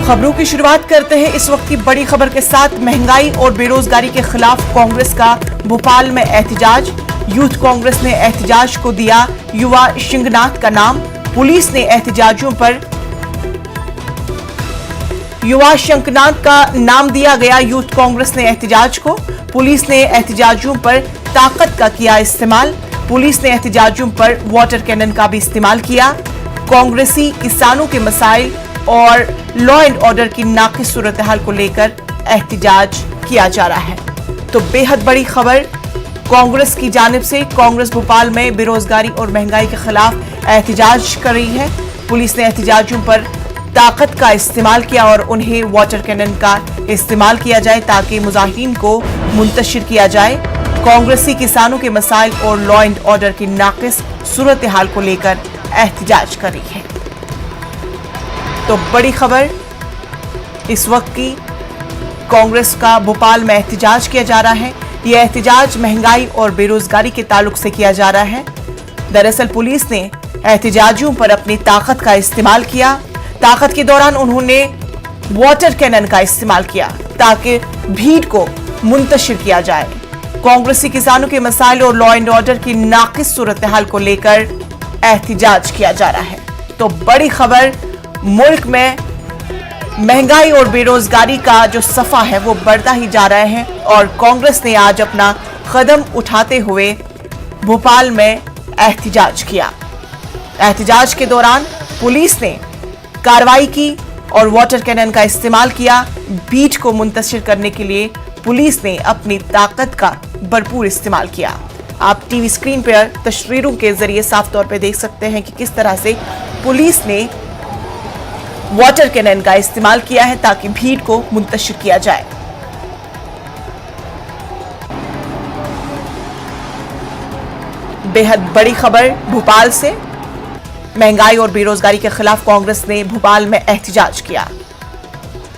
खबरों की शुरुआत करते हैं इस वक्त की बड़ी खबर के साथ। महंगाई और बेरोजगारी के खिलाफ कांग्रेस का भोपाल में एहतजाज। यूथ कांग्रेस ने एहतजाज को दिया युवा शिंगनाथ का नाम। पुलिस ने एहतजाजियों पर युवा शंखनाथ का नाम दिया गया। यूथ कांग्रेस ने एहतजाज को। पुलिस ने एहतजाजियों पर ताकत का किया इस्तेमाल। पुलिस ने एहतजाजियों पर वाटर कैनन का भी इस्तेमाल किया। कांग्रेसी किसानों के मसाइल और लॉ एंड ऑर्डर की नाकिस सूरत हाल को लेकर एहतजाज किया जा रहा है। तो बेहद बड़ी खबर कांग्रेस की जानिब से। कांग्रेस भोपाल में बेरोजगारी और महंगाई के खिलाफ एहतजाज कर रही है। पुलिस ने एहतजाजियों पर ताकत का इस्तेमाल किया और उन्हें वाटर कैनन का इस्तेमाल किया जाए ताकि मुजाहिरीन को मुंतशिर किया जाए। कांग्रेसी किसानों के मसाइल और लॉ एंड ऑर्डर की नाकिस सूरत हाल को लेकर एहतजाज कर रही है। तो बड़ी खबर इस वक्त की, कांग्रेस का भोपाल में एहतजाज किया जा रहा है। यह एहतजाज महंगाई और बेरोजगारी के ताल्लुक से किया जा रहा है। दरअसल पुलिस ने एहतजाजियों पर अपनी ताकत का इस्तेमाल किया। ताकत के दौरान उन्होंने वाटर कैनन का इस्तेमाल किया ताकि भीड़ को मुंतशिर किया जाए। कांग्रेसी किसानों के मसाइल और लॉ एंड ऑर्डर की नाकिस सूरत हाल को लेकर एहतजाज किया जा रहा है। तो बड़ी खबर, मुल्क में महंगाई और बेरोजगारी का जो सफा है वो बढ़ता ही जा रहा है और कांग्रेस ने आज अपना कदम उठाते हुए भोपाल में एहतजाज किया। एहतजाज के दौरान पुलिस ने कार्रवाई की और वाटर कैनन का इस्तेमाल किया। भीड़ को मुंतशिर करने के लिए पुलिस ने अपनी ताकत का भरपूर इस्तेमाल किया। आप टीवी स्क्रीन पर तस्वीरों के जरिए साफ तौर पर देख सकते हैं कि किस तरह से पुलिस ने वाटर कैनन का इस्तेमाल किया है ताकि भीड़ को मुंतशिर किया जाए। बेहद बड़ी खबर भोपाल से। महंगाई और बेरोजगारी के खिलाफ कांग्रेस ने भोपाल में एहतजाज किया।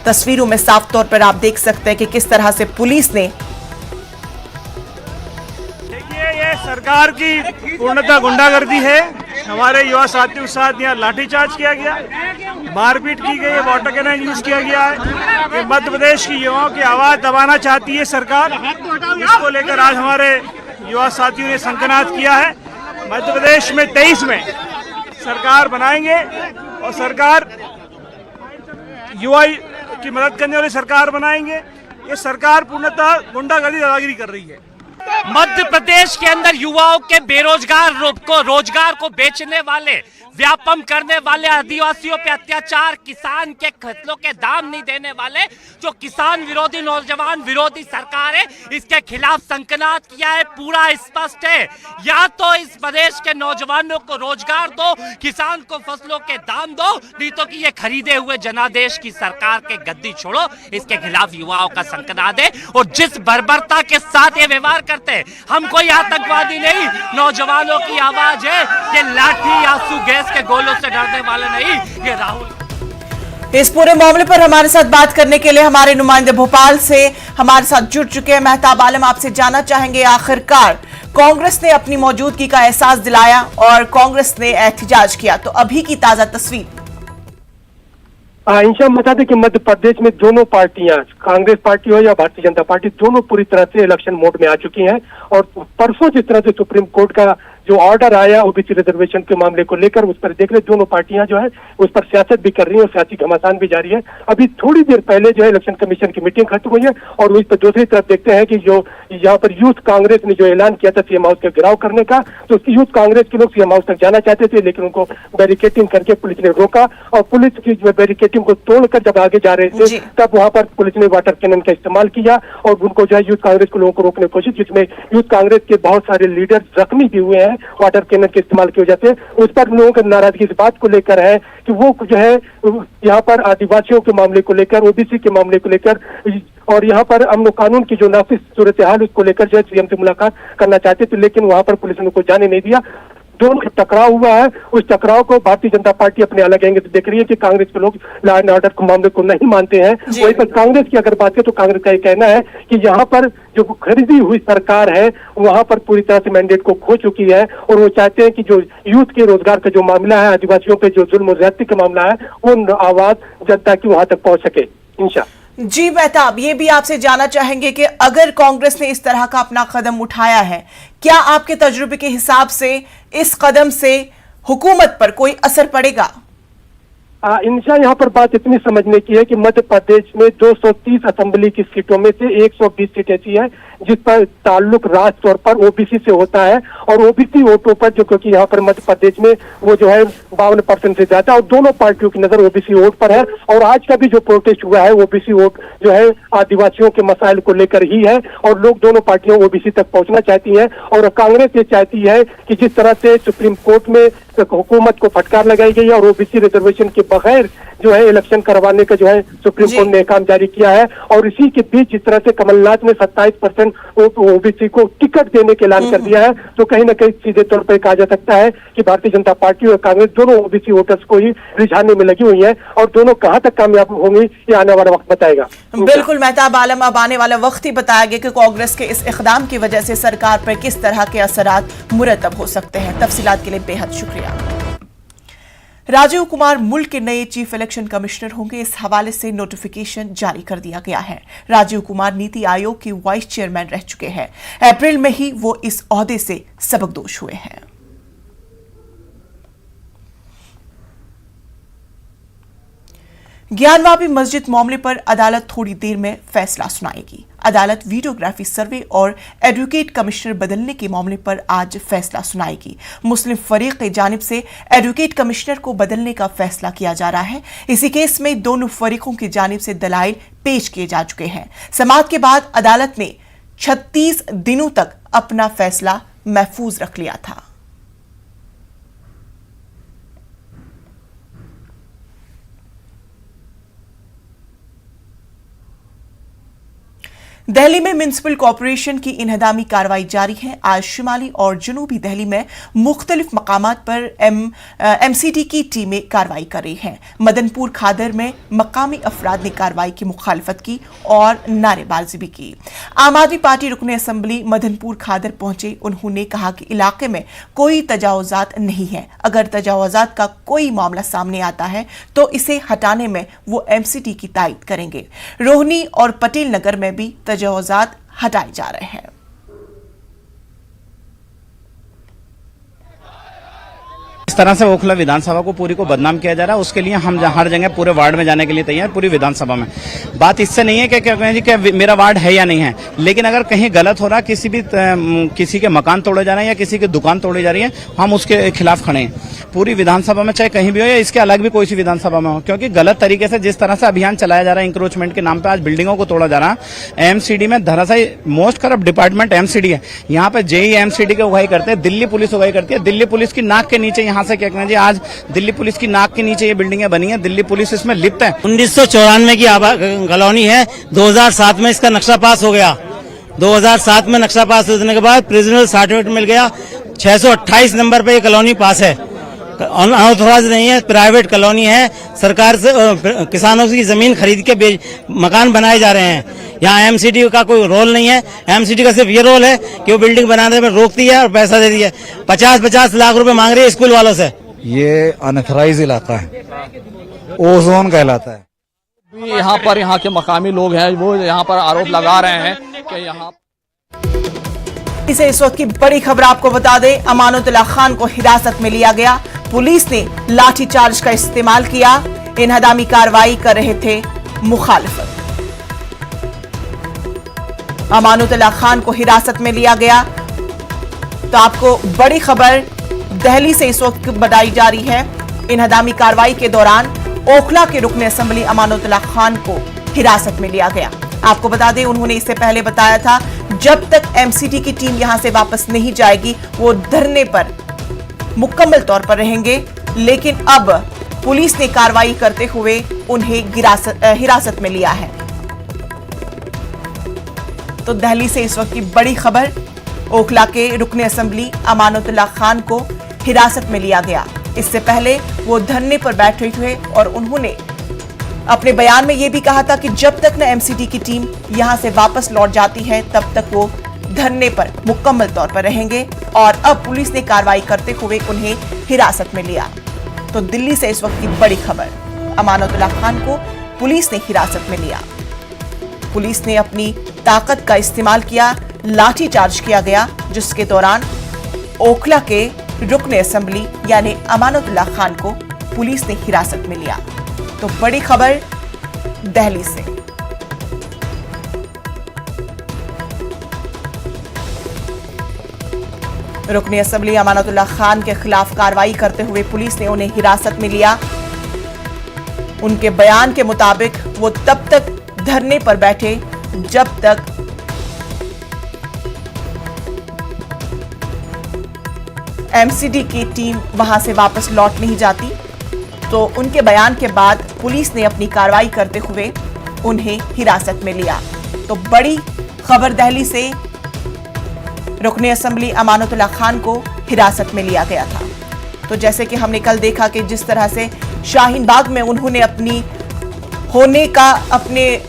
तस्वीरों में साफ तौर पर आप देख सकते हैं कि किस तरह से पुलिस ने, देखिए ये सरकार की पूर्णतः गुंडागर्दी है। हमारे युवा साथियों के साथ यहाँ लाठीचार्ज किया गया, मारपीट की गई है, वाटर कैनन यूज किया गया है। कि मध्य प्रदेश की युवाओं की आवाज दबाना चाहती है सरकार। इसको लेकर आज हमारे युवा साथियों ने संकनाद किया है। मध्य प्रदेश में 23 में सरकार बनाएंगे और सरकार युवा की मदद करने वाली सरकार बनाएंगे। ये सरकार पूर्णतः गुंडागर्दी दादागिरी कर रही है। मध्य प्रदेश के अंदर युवाओं के बेरोजगार को रोजगार को बेचने वाले, व्यापम करने वाले, आदिवासियों पे अत्याचार, किसान के फसलों के दाम नहीं देने वाले जो किसान विरोधी, नौजवान विरोधी सरकार है, इसके खिलाफ संकनाद किया है। पूरा स्पष्ट है, या तो इस प्रदेश के नौजवानों को रोजगार दो, किसान को फसलों के दाम दो, नहीं तो कि ये खरीदे हुए जनादेश की सरकार के गद्दी छोड़ो। इसके खिलाफ युवाओं का संकनाद है और जिस बर्बरता के साथ ये व्यवहार करते हैं, हम कोई आतंकवादी नहीं, नौजवानों की आवाज है। ये लाठी आंसू गैस के गोलों से डरने वाले नहीं, ये राहुल। इस पूरे मामले पर हमारे साथ बात करने के लिए हमारे नुमाइंदे भोपाल से हमारे साथ जुड़ चुके हैं। मेहताब आलम, आपसे जानना चाहेंगे, आखिरकार कांग्रेस ने अपनी मौजूदगी का एहसास दिलाया और कांग्रेस ने एहतजाज किया, तो अभी की ताजा तस्वीर। इंशा बता दें कि मध्य प्रदेश में दोनों पार्टियां, कांग्रेस पार्टी हो या भारतीय जनता पार्टी, दोनों पूरी तरह से इलेक्शन मोड में आ चुकी हैं। और परसों जिस तरह से सुप्रीम कोर्ट का जो ऑर्डर आया ओबीसी रिजर्वेशन के मामले को लेकर, उस पर देख रहे दोनों पार्टियां जो है उस पर सियासत भी कर रही है और सियासी घमासान भी जारी है। अभी थोड़ी देर पहले जो है इलेक्शन कमीशन की मीटिंग खत्म हुई है और उस पर दूसरी तरफ देखते हैं कि जो यहाँ पर यूथ कांग्रेस ने जो ऐलान किया था सीएम हाउस का घेराव करने का, तो यूथ कांग्रेस के लोग सीएम हाउस तक जाना चाहते थे लेकिन उनको बैरिकेटिंग करके पुलिस ने रोका और पुलिस की जो बैरिकेटिंग को तोड़कर जब आगे जा रहे थे तब वहां पर पुलिस ने वाटर कैनन का इस्तेमाल किया और उनको जो है यूथ कांग्रेस के लोगों को रोकने की कोशिश, जिसमें यूथ कांग्रेस के बहुत सारे लीडर जख्मी भी हुए हैं वाटर कैनन के इस्तेमाल की वजह से। उस पर लोगों की नाराजगी इस बात को लेकर है कि वो जो है यहाँ पर आदिवासियों के मामले को लेकर, ओबीसी के मामले को लेकर और यहाँ पर अमन कानून की जो नाफिज सूरत हाल उसको लेकर जो है सीएम से मुलाकात करना चाहते थे लेकिन वहां पर पुलिस ने उनको जाने नहीं दिया। दोनों का टकराव हुआ है। उस टकराव को भारतीय जनता पार्टी अपने अलग एंगल से देख रही है कि कांग्रेस के लोग लॉ एंड ऑर्डर के मामले को नहीं मानते हैं। वहीं पर कांग्रेस की अगर बात करें तो कांग्रेस का ये कहना है कि यहाँ पर जो खरीदी हुई सरकार है वहां पर पूरी तरह से मैंडेट को खो चुकी है और वो चाहते हैं कि जो यूथ के रोजगार का जो मामला है, आदिवासियों पे जो जुल्म और ज्यादती का मामला है, वो आवाज जनता की वहां तक पहुंच सके। इंशाअल्लाह। जी मेहताब, ये भी आपसे जानना चाहेंगे कि अगर कांग्रेस ने इस तरह का अपना कदम उठाया है, क्या आपके तजुर्बे के हिसाब से इस कदम से हुकूमत पर कोई असर पड़ेगा? इंशा यहाँ पर बात इतनी समझने की है कि मध्य प्रदेश में 230 असेंबली की सीटों में से 120 सीट ऐसी है जिस पर ताल्लुक राष्ट्र तौर पर ओबीसी से होता है और ओबीसी वोटों पर जो, क्योंकि यहाँ पर मध्य प्रदेश में वो जो है 52% से ज्यादा और दोनों पार्टियों की नजर ओबीसी वोट पर है। और आज का भी जो प्रोटेस्ट हुआ है ओबीसी वोट जो है आदिवासियों के मसाइल को लेकर ही है और लोग दोनों पार्टियां ओबीसी तक पहुंचना चाहती हैं। और कांग्रेस ये चाहती है कि जिस तरह से सुप्रीम कोर्ट में हुकूमत को फटकार लगाई गई है और ओबीसी रिजर्वेशन के बगैर जो है इलेक्शन करवाने का जो है सुप्रीम कोर्ट ने काम जारी किया है। और इसी के बीच जिस तरह से कमलनाथ ने 27% ओबीसी को टिकट देने के ऐलान कर दिया है, तो कहीं ना कहीं सीधे तौर पर कहा जा सकता है कि भारतीय जनता पार्टी और कांग्रेस दोनों ओबीसी वोटर्स को ही रिझाने में लगी हुई है और दोनों कहां तक कामयाब होंगी ये आने वाला वक्त बताएगा। बिल्कुल मेहताब आलम, अब आने वाला वक्त ही बताएगा कि कांग्रेस के इस इक़दाम की वजह से सरकार पर किस तरह के असरात मुरतब हो सकते हैं। तफसीलात के लिए बेहद शुक्रिया। राजीव कुमार मुल्क के नए चीफ इलेक्शन कमिश्नर होंगे, इस हवाले से नोटिफिकेशन जारी कर दिया गया है। राजीव कुमार नीति आयोग के वाइस चेयरमैन रह चुके हैं। अप्रैल में ही वो इस ओहदे से सबकदोश हुए हैं। ज्ञानवापी मस्जिद मामले पर अदालत थोड़ी देर में फैसला सुनाएगी। अदालत वीडियोग्राफी सर्वे और एडवोकेट कमिश्नर बदलने के मामले पर आज फैसला सुनाएगी। मुस्लिम फरीक की जानिब से एडवोकेट कमिश्नर को बदलने का फैसला किया जा रहा है। इसी केस में दोनों फरीकों की जानिब से दलाइल पेश किए जा चुके हैं। समाअत के बाद अदालत ने 36 दिनों तक अपना फैसला महफूज रख लिया था। दिल्ली में म्युनिसिपल कॉरपोरेशन की इन्हदामी कार्रवाई जारी है। आज शिमाली और जनूबी दिल्ली में मुख्तलिफ मकामात पर एमसीडी की टीमें कार्रवाई कर रही हैं। मदनपुर खादर में मकामी अफराद ने कार्रवाई की मुखालफत की और नारेबाजी भी की। आम आदमी पार्टी रुकने असम्बली मदनपुर खादर पहुंचे। उन्होंने कहा कि इलाके में कोई तजावुजात नहीं है। अगर तजावुजात का कोई मामला सामने आता है तो इसे हटाने में वो एमसीडी की तायद करेंगे। रोहनी और पटेल नगर में भी तजावुजात हटाए जा रहे हैं। इस तरह से ओखला विधानसभा को पूरी को बदनाम किया जा रहा है, उसके लिए हम हर जगह पूरे वार्ड में जाने के लिए तैयार, पूरी विधानसभा में। बात इससे नहीं है कि क्या कहें जी कि मेरा वार्ड है या नहीं है, लेकिन अगर कहीं गलत हो रहा, किसी के मकान तोड़े जा रहे हैं या किसी की दुकान तोड़ी जा रही है, हम उसके खिलाफ खड़े हैं पूरी विधानसभा में, चाहे कहीं भी हो या इसके अलग भी कोई सी विधानसभा में हो। क्योंकि गलत तरीके से जिस तरह से अभियान चलाया जा रहा है इंक्रोचमेंट के नाम पे, आज बिल्डिंगों को तोड़ा जा रहा है। एमसीडी में धराशायी मोस्ट करप्ट डिपार्टमेंट एमसीडी है। यहाँ पे जेई एमसीडी की उगाई करते हैं, दिल्ली पुलिस उगाई करती है। दिल्ली पुलिस की नाक के नीचे यहाँ से क्या कहना जी, आज दिल्ली पुलिस की नाक के नीचे ये बिल्डिंगें बनी है। दिल्ली पुलिस इसमें लिप्त है। 1994 की कॉलोनी है, 2007 में इसका नक्शा पास हो गया। 2007 में नक्शा पास होने के बाद प्रिजनल सर्टिफिकेट मिल गया। 628 नंबर पे ये कॉलोनी पास है, अनऑथराइज्ड नहीं है, प्राइवेट कॉलोनी है। सरकार से किसानों की जमीन खरीद के मकान बनाए जा रहे हैं। यहाँ एमसीडी का कोई रोल नहीं है। एमसीडी का सिर्फ ये रोल है कि वो बिल्डिंग बनाने में रोकती है और पैसा देती है। 50-50 लाख रुपए मांग रही है स्कूल वालों से। ये अनऑथराइज्ड इलाका है, ओजोन कहलाता है। यहाँ के मकामी लोग हैं, वो यहाँ पर आरोप लगा रहे हैं कि यहाँ इस वक्त की बड़ी खबर आपको बता दें, अमानुतुल्लाह खान को हिरासत में लिया गया। पुलिस ने लाठीचार्ज का इस्तेमाल किया। इन्हदामी कार्रवाई कर रहे थे मुखालिफत। अमानुतुल्लाह खान को हिरासत में लिया गया। तो आपको बड़ी खबर दिल्ली से इस वक्त बताई जा रही है। इन्हदामी कार्रवाई के दौरान ओखला के रुकने असेंबली अमानुतुल्लाह खान को हिरासत में लिया गया। आपको बता दें, उन्होंने इससे पहले बताया था जब तक एमसीडी की टीम यहां से वापस नहीं जाएगी वो धरने पर मुकम्मल तौर पर रहेंगे। लेकिन अब पुलिस ने कार्रवाई करते हुए उन्हें हिरासत में लिया है। तो दिल्ली से इस वक्त की बड़ी खबर, ओखला के रुकने असेंबली अमानुतुल्लाह खान को हिरासत में लिया गया। इससे पहले वो धरने पर बैठे हुए और उन्होंने अपने बयान में ये भी कहा था कि जब तक न एमसीडी की टीम यहां से वापस लौट जाती है तब तक वो धरने पर मुकम्मल तौर पर रहेंगे। और अब पुलिस ने कार्रवाई करते हुए उन्हें हिरासत में लिया। तो दिल्ली से इस वक्त की बड़ी खबर, अमानतुल्लाह खान को पुलिस ने हिरासत में लिया। पुलिस ने अपनी ताकत का इस्तेमाल किया, लाठीचार्ज किया गया, जिसके दौरान ओखला के रुकने असेंबली यानी अमानतुल्लाह खान को पुलिस ने हिरासत में लिया। तो बड़ी खबर दिल्ली से। रुकने असेंबली अमानतुल्लाह खान के खिलाफ कार्रवाई करते हुए पुलिस ने उन्हें हिरासत में लिया। उनके बयान के मुताबिक वो तब तक धरने पर बैठे जब तक एमसीडी की टीम वहां से वापस लौट नहीं जाती। तो उनके बयान के बाद पुलिस ने अपनी कार्रवाई करते हुए उन्हें हिरासत में लिया। तो बड़ी खबर दिल्ली से, रुकने असेंबली अमानतुल्लाह खान को हिरासत में लिया गया था। तो जैसे कि हमने कल देखा कि जिस तरह से शाहीन बाग में उन्होंने अपनी होने का अपने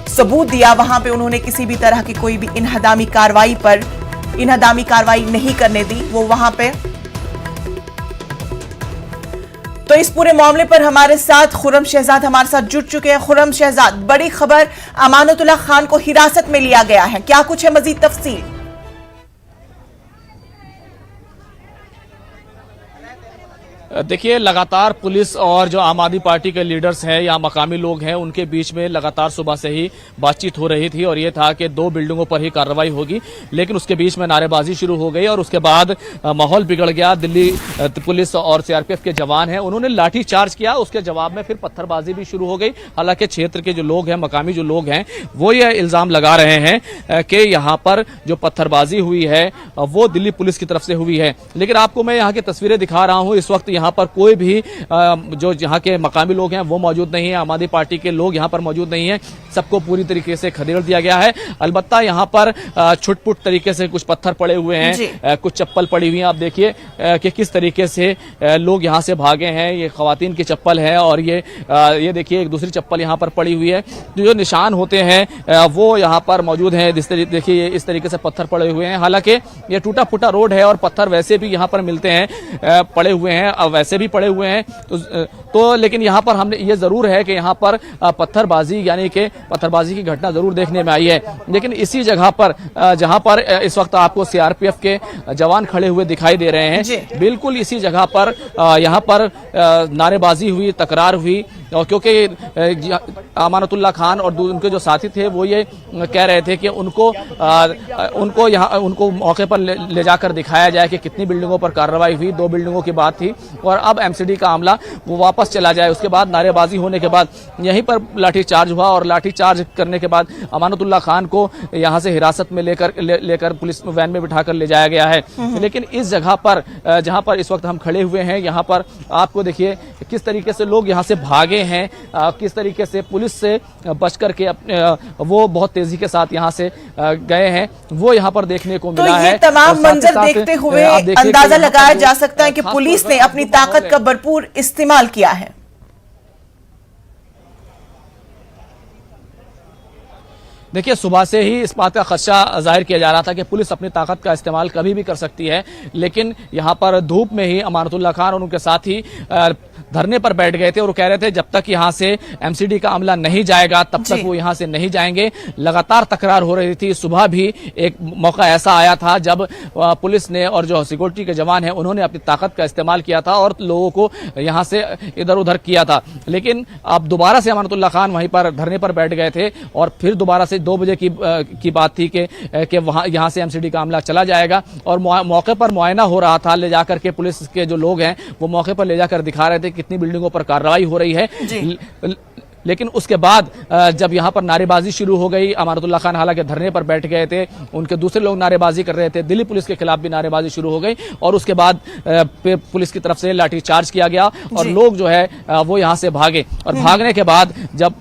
सबूत दिया, वहां पे उन्होंने किसी भी तरह की कोई भी इनहदामी कार्रवाई नहीं करने दी वो वहां पे। तो इस पूरे मामले पर हमारे साथ खुर्रम शहजाद हमारे साथ जुड़ चुके हैं। खुर्रम शहजाद, बड़ी खबर, अमानतुल्लाह खान को हिरासत में लिया गया है, क्या कुछ है मजीद तफसील? देखिए, लगातार पुलिस और जो आम आदमी पार्टी के लीडर्स हैं या मकामी लोग हैं उनके बीच में लगातार सुबह से ही बातचीत हो रही थी और ये था कि 2 बिल्डिंगों पर ही कार्रवाई होगी, लेकिन उसके बीच में नारेबाजी शुरू हो गई और उसके बाद माहौल बिगड़ गया। दिल्ली पुलिस और सीआरपीएफ के जवान हैं, उन्होंने लाठी चार्ज किया, उसके जवाब में फिर पत्थरबाजी भी शुरू हो गई। हालांकि क्षेत्र के जो लोग हैं, मकामी जो लोग हैं, वो ये इल्जाम लगा रहे हैं कि यहाँ पर जो पत्थरबाजी हुई है वो दिल्ली पुलिस की तरफ से हुई है। लेकिन आपको मैं यहाँ की तस्वीरें दिखा रहा हूँ, इस वक्त यहाँ पर कोई भी जो यहाँ के मकामी लोग हैं वो मौजूद नहीं है, आम आदमी पार्टी के लोग यहाँ पर मौजूद नहीं है, सबको पूरी तरीके से खदेड़ दिया गया है। अलबत्ता यहाँ पर छुटपुट तरीके से कुछ पत्थर पड़े हुए हैं, कुछ चप्पल पड़ी हुई हैं। आप देखिए कि किस तरीके से लोग यहाँ से भागे हैं। ये खवातीन की चप्पल है और ये देखिए एक दूसरी चप्पल यहाँ पर पड़ी हुई है। जो निशान होते हैं वो यहाँ पर मौजूद हैं। देखिए इस तरीके से पत्थर पड़े हुए हैं। हालांकि ये टूटा फूटा रोड है और पत्थर वैसे भी यहाँ पर मिलते हैं, पड़े हुए हैं, वैसे भी पड़े हुए हैं। तो लेकिन यहाँ पर हमने ये जरूर है कि यहाँ पर पत्थरबाजी यानी कि पत्थरबाजी की घटना जरूर देखने में आई है। लेकिन इसी जगह पर जहाँ पर इस वक्त आपको सीआरपीएफ के जवान खड़े हुए दिखाई दे रहे हैं, बिल्कुल इसी जगह पर यहाँ पर नारेबाजी हुई, तकरार हुई। और क्योंकि अमानतुल्लाह खान और उनके जो साथी थे वो ये कह रहे थे कि उनको मौके पर ले जाकर दिखाया जाए कि कितनी बिल्डिंगों पर कार्रवाई हुई। 2 बिल्डिंगों की बात थी और अब एमसीडी का आमला वो वापस चला जाए। उसके बाद नारेबाजी होने के बाद यहीं पर लाठीचार्ज हुआ और लाठीचार्ज करने के बाद अमानतुल्लाह खान को यहाँ से हिरासत में लेकर पुलिस वैन में बिठाकर ले जाया गया है। लेकिन इस जगह पर जहाँ पर इस वक्त हम खड़े हुए हैं, यहाँ पर आपको देखिए किस तरीके से लोग यहाँ से भागे हैं, किस तरीके से पुलिस से बच करके वो बहुत तेजी के साथ यहाँ से गए हैं, वो यहाँ पर देखने को मिला है। तो ये तमाम मंजर देखते हुए अंदाजा लगाया जा सकता है कि पुलिस ने अपनी ताकत का भरपूर इस्तेमाल किया है। देखिए, सुबह से ही इस बात का खदशा जाहिर किया जा रहा था कि पुलिस अपनी ताकत का इस्तेमाल कभी भी कर सकती है, लेकिन यहाँ पर धूप में ही अमानतुल्लाह खान और उनके साथी धरने पर बैठ गए थे और वो कह रहे थे जब तक यहाँ से एमसीडी का अमला नहीं जाएगा तब तक वो यहाँ से नहीं जाएंगे। लगातार तकरार हो रही थी। सुबह भी एक मौका ऐसा आया था जब पुलिस ने और जो सिक्योरिटी के जवान हैं उन्होंने अपनी ताकत का इस्तेमाल किया था और लोगों को यहाँ से इधर उधर किया था। लेकिन अब दोबारा से अमानतुल्लाह खान वहीं पर धरने पर बैठ गए थे और फिर दोबारा से 2 बजे की बात थी कि वहां यहाँ से एमसीडी का अमला चला जाएगा और मौके पर मुआयना हो रहा था। ले जाकर के पुलिस के जो लोग हैं वो मौके पर ले जाकर दिखा रहे थे कितनी बिल्डिंगों पर कार्रवाई हो रही है। लेकिन उसके बाद जब यहाँ पर नारेबाजी शुरू हो गई, अमानतुल्लाह खान हालांकि धरने पर बैठ गए थे, उनके दूसरे लोग नारेबाजी कर रहे थे, दिल्ली पुलिस के खिलाफ भी नारेबाजी शुरू हो गई और उसके बाद पुलिस की तरफ से लाठीचार्ज किया गया और लोग जो है वो यहाँ से भागे और भागने के बाद जब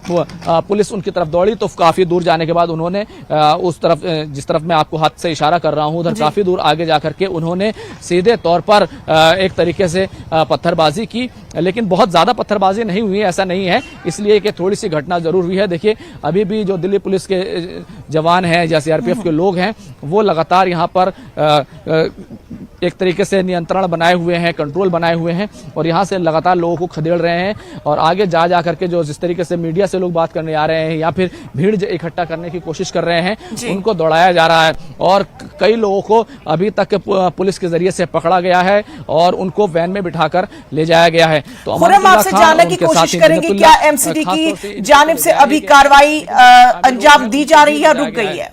पुलिस उनकी तरफ दौड़ी तो काफी दूर जाने के बाद उन्होंने उस तरफ, जिस तरफ मैं आपको हाथ से इशारा कर रहा हूँ, उधर काफी दूर आगे जाकर के उन्होंने सीधे तौर पर एक तरीके से पत्थरबाजी की, लेकिन बहुत ज्यादा पत्थरबाजी नहीं हुई, ऐसा नहीं है, इसलिए कि थोड़ी सी घटना जरूर हुई है। देखिए अभी भी जो दिल्ली पुलिस के जवान हैं या सीआरपीएफ के लोग हैं वो लगातार यहाँ पर एक तरीके से नियंत्रण बनाए हुए हैं, कंट्रोल बनाए हुए हैं और यहाँ से लगातार लोगों को खदेड़ रहे हैं और आगे जा करके जो जिस तरीके से मीडिया से लोग बात करने आ रहे हैं या फिर भीड़ इकट्ठा करने की कोशिश कर रहे हैं उनको दौड़ाया जा रहा है और कई लोगों को अभी तक पुलिस के जरिए से पकड़ा गया है और उनको वैन में बिठाकर ले जाया गया है। तो खुर्रम, आपसे जानने की कोशिश करेंगे क्या एमसीडी की जानिब से अभी कार्रवाई अंजाम दी जा रही है या रुक गई है?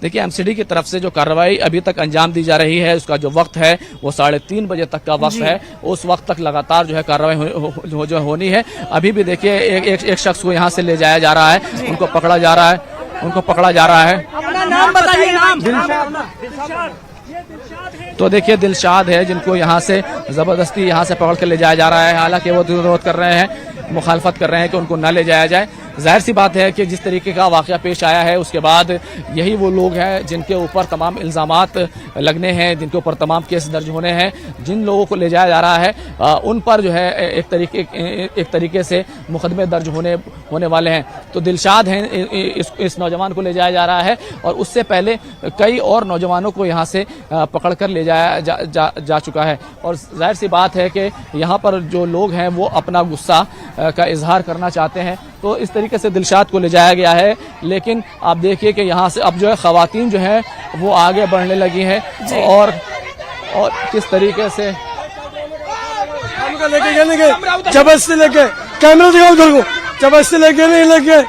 देखिए एमसीडी की तरफ से जो कार्रवाई अभी तक अंजाम दी जा रही है उसका जो वक्त है वो 3:30 बजे तक का वक्त है, उस वक्त तक लगातार जो है कार्रवाई जो होनी है। अभी भी देखिए एक शख्स को यहाँ से ले जाया जा रहा है, उनको पकड़ा जा रहा है, अपना नाम बताइए। तो देखिए दिलशाद है जिनको यहाँ से जबरदस्ती यहाँ से पकड़ कर ले जाया जा रहा है, हालांकि वो विरोध कर रहे हैं, मुखालफत कर रहे हैं कि उनको न ले जाया जाए। जाहिर सी बात है कि जिस तरीके का वाकया पेश आया है उसके बाद यही वो लोग हैं जिनके ऊपर तमाम इल्ज़ामात लगने हैं, जिनके ऊपर तमाम केस दर्ज होने हैं, जिन लोगों को ले जाया जा रहा है उन पर जो है एक तरीके से मुकदमे दर्ज होने वाले हैं। तो दिलशाद हैं, इस नौजवान को ले जाया जा रहा है और उससे पहले कई और नौजवानों को यहाँ से पकड़ कर ले जाया जा चुका है और जाहिर सी बात है कि यहाँ पर जो लोग हैं वो अपना गुस्सा का इजहार करना चाहते हैं, तो इस तरीके से दिलशाद को ले जाया गया है। लेकिन आप देखिए कि यहाँ से अब जो है खवातीन जो है वो आगे बढ़ने लगी हैं और किस तरीके से जबरदस्ती लेके कैमरा दिखाओ उधर को, जबरदस्ती लेके नहीं लेके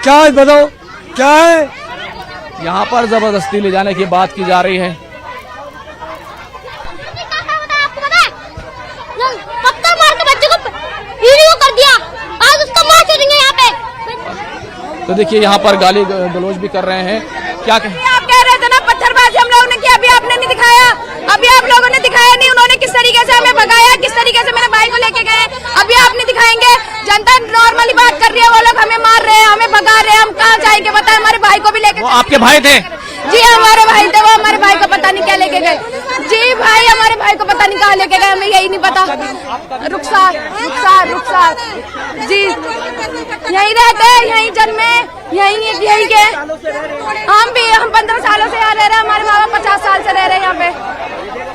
क्या है बताओ क्या है? यहाँ पर जबरदस्ती ले जाने की बात की जा रही है। तो देखिए यहाँ पर गाली गलौज भी कर रहे हैं। क्या आप कह रहे थे ना पत्थरबाजी हम लोगों ने किया, अभी आपने नहीं दिखाया, अभी आप लोगों ने दिखाया नहीं, उन्होंने किस तरीके से हमें भगाया, किस तरीके से मेरे भाई को लेके गए, अभी आप नहीं दिखाएंगे। जनता नॉर्मली बात कर रही है, वो लोग हमें मार रहे हैं, हमें भगा रहे हैं, हम कहाँ जाएंगे बताए? हमारे भाई को भी लेके, वो आपके भाई थे? जी हमारे भाई थे, वो हमारे भाई को पता नहीं क्या लेके गए। जी भाई हमारे भाई को पता नहीं कहाँ लेके गए, हमें यही नहीं पता। रुखसार जी यही रहते हैं, यही जन्मे, यही के हम 15 सालों से यहाँ रह रहे हैं, हमारे माँ बाप 50 साल से रह रहे हैं यहाँ पे।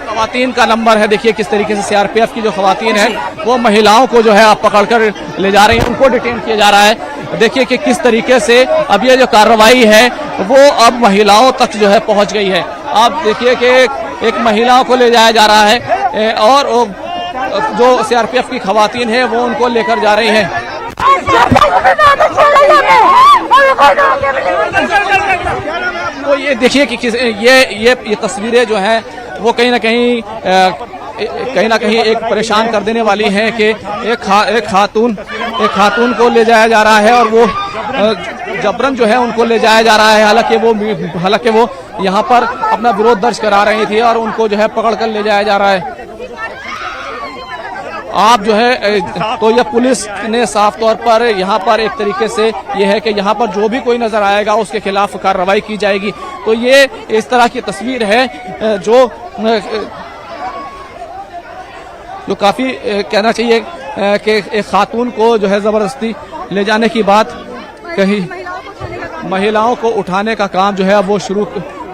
खवातीन का नंबर है, देखिए किस तरीके से सीआरपीएफ की जो खवातीन है वो महिलाओं को जो है आप पकड़कर ले जा रही हैं, उनको डिटेन किया जा रहा है। देखिए कि किस तरीके से अब ये जो कार्रवाई है वो अब महिलाओं तक जो है पहुंच गई है। आप देखिए कि एक महिलाओं को ले जाया जा रहा है और जो सीआरपीएफ की खवातीन है वो उनको लेकर जा रही है। तो ये देखिए कि ये तस्वीरें जो हैं वो कहीं ना कहीं एक परेशान कर देने वाली हैं कि एक खातून को ले जाया जा रहा है और वो जबरन जो है उनको ले जाया जा रहा है, हालांकि वो यहाँ पर अपना विरोध दर्ज करा रही थी और उनको जो है पकड़ कर ले जाया जा रहा है। आप जो है तो ये पुलिस ने साफ तौर पर यहाँ पर एक तरीके से ये है कि यहाँ पर जो भी कोई नजर आएगा उसके खिलाफ कार्रवाई की जाएगी। तो ये इस तरह की तस्वीर है जो काफी कहना चाहिए कि एक खातून को जो है जबरदस्ती ले जाने की बात कही, महिलाओं को उठाने का काम जो है वो शुरू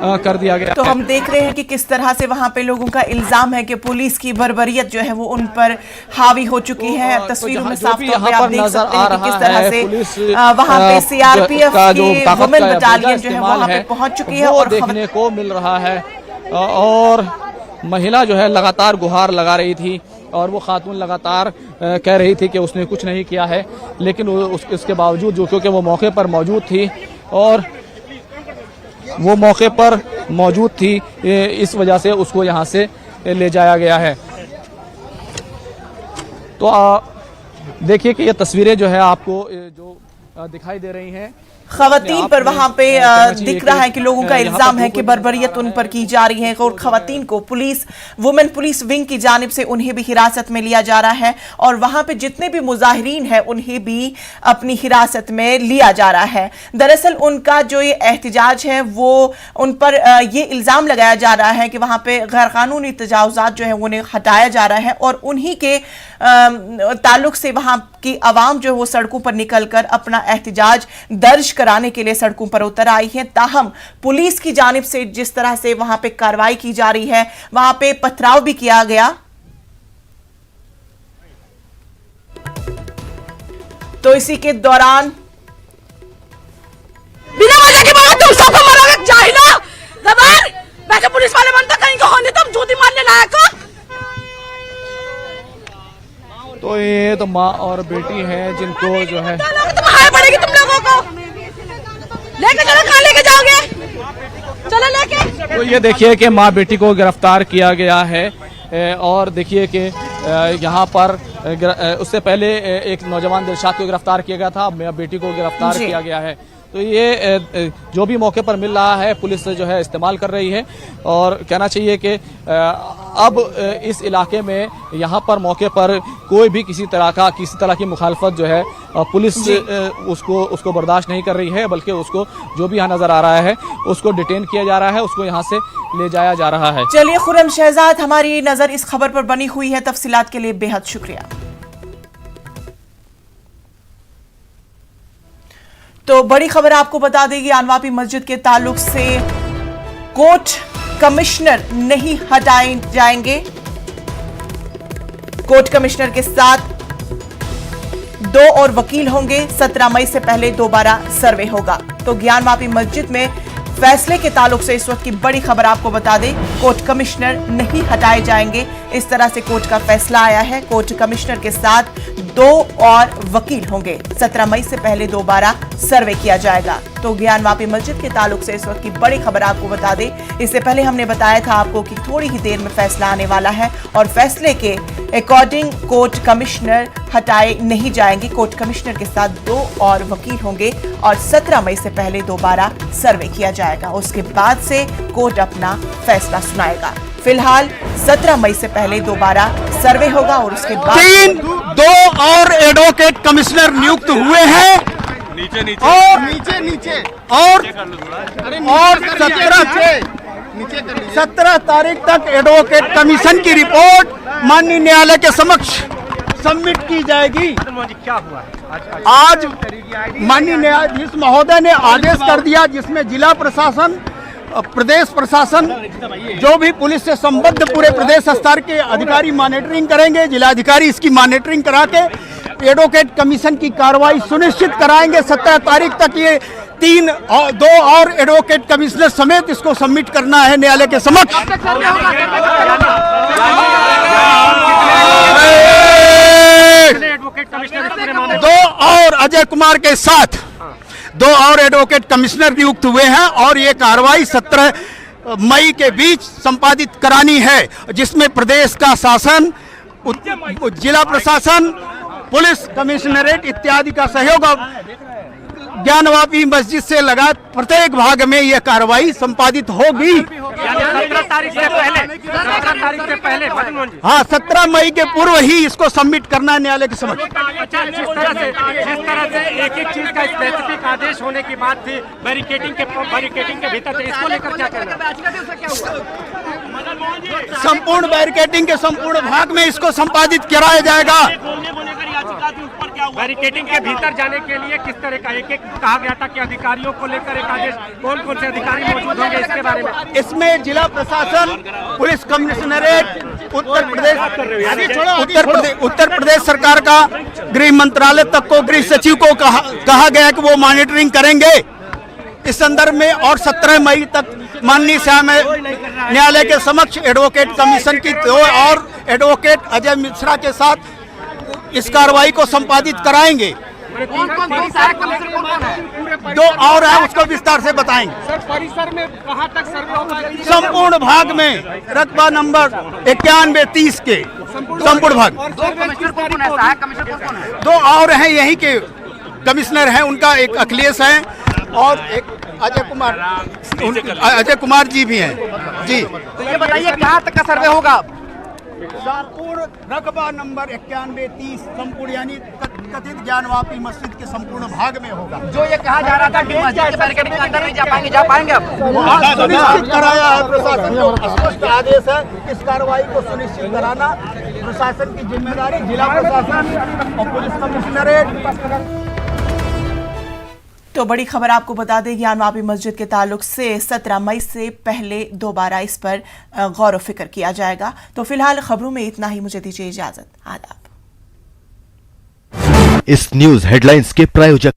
कर दिया गया। तो हम देख रहे हैं कि किस तरह से वहां पे लोगों का इल्जाम है कि पुलिस की बर्बरियत जो है वो उन पर हावी हो चुकी है। तस्वीरों में साफ तौर पे आप देख सकते हैं कि किस तरह से वहां पे सीआरपीएफ की वुमेन बटालियन जो है वहां पे पहुंच चुकी है और देखने को मिल रहा है। और महिला जो है लगातार गुहार लगा रही थी और वो खातून लगातार कह रही थी कि उसने कुछ नहीं किया है, लेकिन उसके बावजूद जो क्योंकि वो मौके पर मौजूद थी और वो मौके पर मौजूद थी इस वजह से उसको यहाँ से ले जाया गया है। तो देखिए कि ये तस्वीरें जो है आपको जो दिखाई दे रही हैं, खवातीन पर वहां पे दिख रहा है कि लोगों का इल्जाम है कि बर्बरियत उन पर की जा रही है और खवातीन को वुमेन पुलिस विंग की जानिब से उन्हें भी हिरासत में लिया जा रहा है और वहां पे जितने भी मुजाहिरीन हैं उन्हें भी अपनी हिरासत में लिया जा रहा है। दरअसल उनका जो ये एहतजाज है वो उन पर ये इल्जाम लगाया जा रहा है कि वहां पे गैर कानूनी तजावुजात जो है उन्हें हटाया जा रहा है और उन्हीं के ताल्लुक से वहां की आवाम जो है वो सड़कों पर निकलकर अपना एहतजाज दर्ज कराने के लिए सड़कों पर उतर आई है। ताहम पुलिस की जानिब से जिस तरह से वहां पे कार्रवाई की जा रही है, वहां पे पथराव भी किया गया। तो इसी के दौरान बिना वजह की बात तुम सबको मारोगे जाहिला जबान वैसे पुलिस वाले बनता कहीं को होने तुम जूती मारने लायक हो। तो ये तो माँ और बेटी हैं जिनको जो है तुम हाय पड़ेगी तुम लोगों को लेके चलो, कहाँ लेके जाओगे, चलो लेके। तो ये देखिए कि माँ बेटी को गिरफ्तार किया गया है और देखिए कि यहाँ पर उससे पहले एक नौजवान दिलशाद को गिरफ्तार किया गया था, अब बेटी को गिरफ्तार किया गया है। तो ये जो भी मौके पर मिल रहा है पुलिस जो है इस्तेमाल कर रही है और कहना चाहिए कि अब इस इलाके में यहाँ पर मौके पर कोई भी किसी तरह की मुखालफत जो है पुलिस उसको बर्दाश्त नहीं कर रही है, बल्कि उसको जो भी यहाँ नजर आ रहा है उसको डिटेन किया जा रहा है, उसको यहाँ से ले जाया जा रहा है। चलिए खुर्रम शहजाद, हमारी नजर इस खबर पर बनी हुई है, तफसीलात के लिए बेहद शुक्रिया। तो बड़ी खबर आपको बता देगी आनवापी मस्जिद के ताल्लुक से कोर्ट कमिश्नर नहीं हटाए जाएंगे। कोर्ट कमिश्नर के साथ 2 और वकील होंगे। 17 मई से पहले दोबारा सर्वे होगा। तो ज्ञानवापी मस्जिद में फैसले के ताल्लुक से इस वक्त की बड़ी खबर आपको बता दें, कोर्ट कमिश्नर नहीं हटाए जाएंगे, इस तरह से कोर्ट का फैसला आया है। कोर्ट कमिश्नर के साथ 2 और वकील होंगे। 17 मई से पहले दोबारा सर्वे किया जाएगा। तो ज्ञानवापी मस्जिद के ताल्लुक से इस वक्त की बड़ी खबर आपको बता दें। इससे पहले हमने बताया था आपको कि थोड़ी ही देर में फैसला आने वाला है और फैसले के अकॉर्डिंग कोर्ट कमिश्नर हटाए नहीं जाएंगे। कोर्ट कमिश्नर के साथ 2 और वकील होंगे और 17 मई से पहले दोबारा सर्वे किया जाएगा। उसके बाद से कोर्ट अपना फैसला सुनाएगा। फिलहाल 17 मई से पहले दोबारा सर्वे होगा और उसके बाद 2 और एडवोकेट कमिश्नर नियुक्त हुए हैं और नीचे और 17 तारीख तक एडवोकेट कमीशन की रिपोर्ट माननीय न्यायालय के समक्ष सबमिट की जाएगी। आज माननीय न्यायाधीश महोदय ने आदेश कर दिया जिसमें जिला प्रशासन, प्रदेश प्रशासन, जो भी पुलिस से संबद्ध पूरे प्रदेश स्तर के अधिकारी मॉनिटरिंग करेंगे। जिलाधिकारी इसकी मॉनिटरिंग करा के एडवोकेट कमीशन की कार्रवाई सुनिश्चित कराएंगे। 17 तारीख तक ये 2 और एडवोकेट कमिश्नर समेत इसको सबमिट करना है न्यायालय के समक्ष। 2 और अजय कुमार के साथ 2 और एडवोकेट कमिश्नर नियुक्त हुए हैं और ये कार्रवाई 17 मई के बीच संपादित करानी है, जिसमें प्रदेश का शासन, जिला प्रशासन, पुलिस कमिश्नरेट इत्यादि का सहयोग ज्ञानवापी मस्जिद से लगा प्रत्येक भाग में यह कार्रवाई संपादित होगी। 17 तारीख से पहले हाँ, 17 मई के पूर्व ही इसको सबमिट करना है न्यायालय के समक्ष। जिस तरह से एक चीज का स्पेसिफिक आदेश होने की बात थी, बैरिकेडिंग के भीतर थे, इसको लेकर क्या कहना? संपूर्ण बैरिकेडिंग के संपूर्ण भाग में इसको संपादित कराया जाएगा। बैरिकेडिंग के भीतर जाने के लिए किस तरह का एक कहा गया था कि अधिकारियों को लेकर एक आदेश, कौन कौन से अधिकारी मौजूद होंगे इसके बारे में? इसमें जिला प्रशासन, पुलिस कमिश्नरेट, उत्तर प्रदेश सरकार का गृह मंत्रालय तक को, गृह सचिव को कहा गया कि वो मॉनिटरिंग करेंगे इस संदर्भ में। और 17 मई तक माननीय न्यायालय के समक्ष एडवोकेट कमीशन की 2 और एडवोकेट अजय मिश्रा के साथ इस कार्रवाई को संपादित कराएंगे। 2 और है, उसको विस्तार से बताएंगे। सर, परिसर में कहां तक सर्वे होगा? संपूर्ण भाग में रकबा नंबर 91-30 के संपूर्ण भाग दो और हैं यहीं के कमिश्नर हैं, उनका एक अखिलेश है और एक अजय कुमार जी भी हैं जी। तो ये बताइए कहाँ तक का सर्वे होगा? संपूर्ण रकबा नंबर 9130 संपूर्ण यानी कथित ज्ञानवापी मस्जिद के संपूर्ण भाग में होगा। जो ये कहा जा रहा था कि मस्जिद के बैरिकेड के अंदर नहीं जा पाएंगे अब? सुनिश्चित कराया है प्रशासन को, स्पष्ट आदेश है इस कार्रवाई को सुनिश्चित कराना प्रशासन की जिम्मेदारी, जिला प्रशासन और पुलिस कमिश्नरेट। तो बड़ी खबर आपको बता दें, ज्ञानवापी मस्जिद के ताल्लुक से 17 मई से पहले दोबारा इस पर गौर व फिक्र किया जाएगा। तो फिलहाल खबरों में इतना ही, मुझे दीजिए इजाजत। आदाब। इस न्यूज हेडलाइंस के प्रायोजक